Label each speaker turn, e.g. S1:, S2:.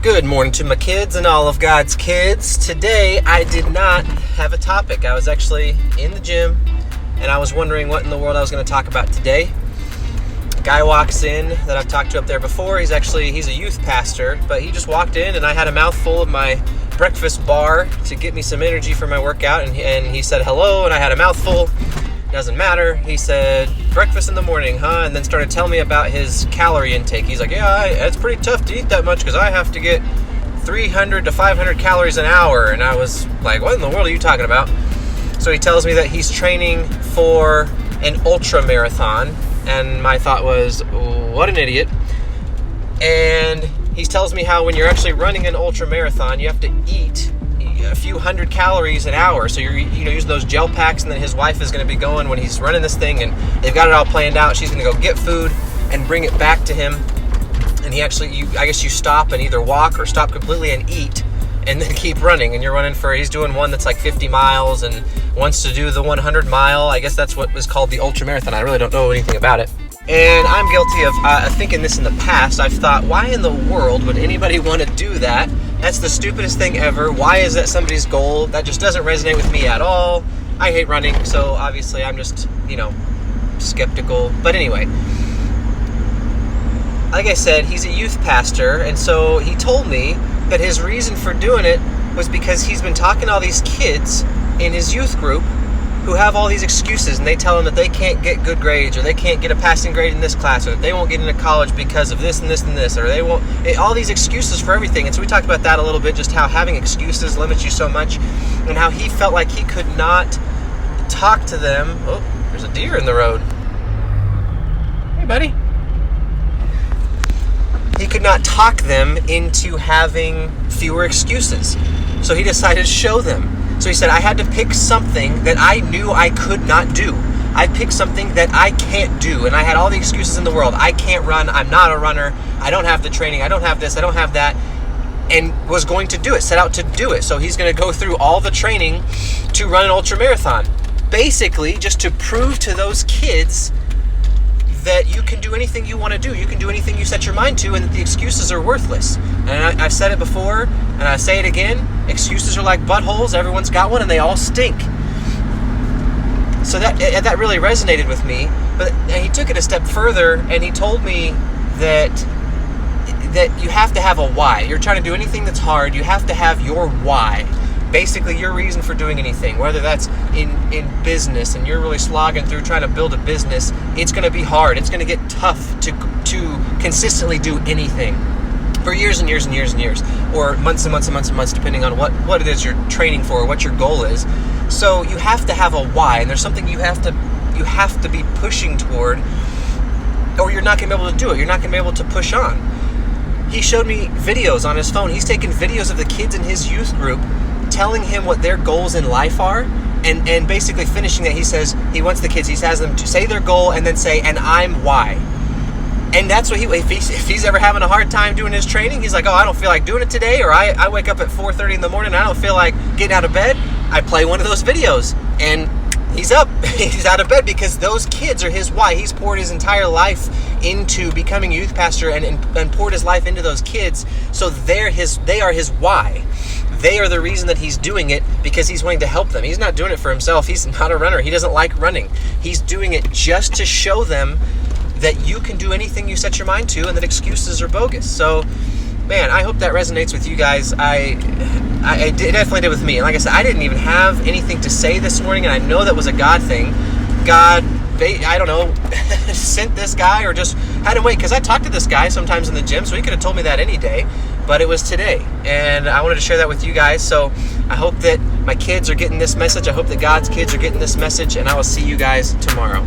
S1: Good morning to my kids and all of God's kids. Today I did not have a topic. I was actually in the gym and I was wondering what in the world I was going to talk about today. A guy walks in that I've talked to up there before. He's a youth pastor, but he just walked in and I had a mouthful of my breakfast bar to get me some energy for my workout, and he said hello and I had a mouthful. Doesn't matter. He said, breakfast in the morning, huh? And then started telling me about his calorie intake. He's like, yeah, it's pretty tough to eat that much because I have to get 300 to 500 calories an hour. And I was like, what in the world are you talking about? So he tells me that he's training for an ultra marathon. And my thought was, what an idiot. And he tells me how when you're actually running an ultra marathon, you have to eat a few hundred calories an hour. So you're using those gel packs, and then his wife is going to be going when he's running this thing, and they've got it all planned out. She's going to go get food and bring it back to him. And I guess you stop and either walk or stop completely and eat, and then keep running. And he's doing one that's like 50 miles and wants to do the 100 mile. I guess that's what was called the ultra marathon. I really don't know anything about it. And I'm guilty of thinking this in the past. I've thought, why in the world would anybody want to do that? That's the stupidest thing ever. Why is that somebody's goal? That just doesn't resonate with me at all. I hate running, so obviously I'm just, skeptical. But anyway, like I said, he's a youth pastor, and so he told me that his reason for doing it was because he's been talking to all these kids in his youth group who have all these excuses, and they tell him that they can't get good grades, or they can't get a passing grade in this class, or that they won't get into college because of this and this and this, or they won't, all these excuses for everything. And so we talked about that a little bit, just how having excuses limits you so much, and how he felt like he could not talk to them. Oh, there's a deer in the road. Hey, buddy. He could not talk them into having fewer excuses. So he decided to show them. So he said, I had to pick something that I knew I could not do. I picked something that I can't do. And I had all the excuses in the world. I can't run. I'm not a runner. I don't have the training. I don't have this. I don't have that. And was going to do it, set out to do it. So he's going to go through all the training to run an ultra marathon. Basically, just to prove to those kids that you can do anything you want to do. You can do anything you set your mind to, and that the excuses are worthless. And I've said it before, and I say it again. Excuses are like buttholes. Everyone's got one, and they all stink. So that really resonated with me. But he took it a step further, and he told me that you have to have a why. You're trying to do anything that's hard, you have to have your why. Basically, your reason for doing anything, whether that's in business and you're really slogging through trying to build a business, it's going to be hard. It's going to get tough to consistently do anything for years and years and years and years, or months and months and months and months, depending on what it is you're training for, what your goal is. So you have to have a why, and there's something you have to be pushing toward, or you're not going to be able to do it. You're not going to be able to push on. He showed me videos on his phone. He's taken videos of the kids in his youth group telling him what their goals in life are, and basically finishing that, he says he wants the kids, he has them to say their goal and then say, and I'm why. And that's what if he's ever having a hard time doing his training, he's like, oh, I don't feel like doing it today, or I wake up at 4:30 in the morning and I don't feel like getting out of bed. I play one of those videos and he's up. He's out of bed because those kids are his why. He's poured his entire life into becoming a youth pastor and poured his life into those kids. So they are his why. They are the reason that he's doing it, because he's wanting to help them. He's not doing it for himself. He's not a runner. He doesn't like running. He's doing it just to show them that you can do anything you set your mind to, and that excuses are bogus. So, man, I hope that resonates with you guys. It definitely did with me. And like I said, I didn't even have anything to say this morning, and I know that was a God thing. God, I don't know, sent this guy, or just had him wait, because I talk to this guy sometimes in the gym, so he could have told me that any day, but it was today, and I wanted to share that with you guys. So I hope that my kids are getting this message. I hope that God's kids are getting this message, and I will see you guys tomorrow.